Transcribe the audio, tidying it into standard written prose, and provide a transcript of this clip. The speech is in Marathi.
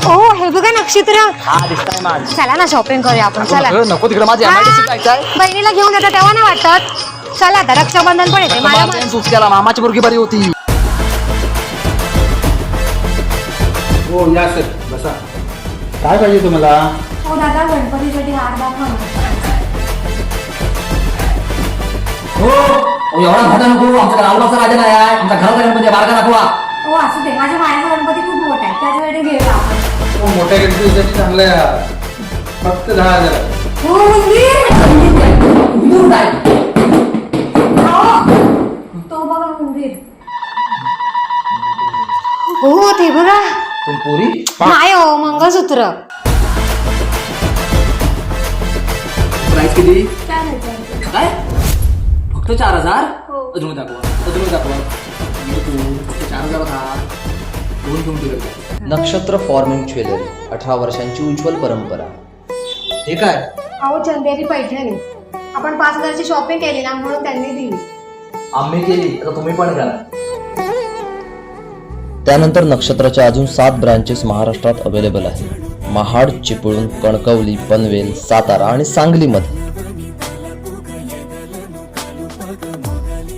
ओ हे बघा नक्षत्र. हा दिसताय माझ. चला ना शॉपिंग करूया आपण. चला. नको तिकडे माझी MIDC जायचंय. बहिणीला घेऊन येतात तेव्हा नाही वाटत. चला आता रक्षाबंधन पण येते. मला सूट केला मामाची मुलगी बरी होती. हो या सर बसा. काय पाहिजे तुम्हाला? हो दादा गणपतीसाठी हार दाखवा ना. हो एवढा भाता नको. आमच्या गावाचा राजा नाही आहे. आमच्या घराचा गणपती बारका दाखवा. हो असू दे. माझ्या मायाचा गणपती खूप मोठा आहे त्याच्यासाठी घेऊया आपण. हो मोठ्या गणपतीसाठी चांगलं आहे. फक्त 10,000. हो मंदिर. तो बघा मंदिर. हो ते बघा. पुरी नाही हो मंगळसूत्र. प्राइस किती? काय म्हणतो? काय फक्त 4,000? हो. अजून दाखवा. 4,000 हा दोन घेऊन दिले. नक्षत्र फॉर्मिंग ज्वेलरी 18 वर्षांची उज्ज्वल परंपरा. हे काय? अहो चंदेरी पैठणी. आपण 5,000ची शॉपिंग केली ना म्हणून त्यांनी दिली. आम्ही केली आता तुम्ही पण करा. त्यानंतर नक्षत्राच्या अजून 7 ब्रांचेस महाराष्ट्रात अवेलेबल आहेत. महाड, चिपळूण, कणकवली, पनवेल, सातारा आणि सांगलीमध्ये.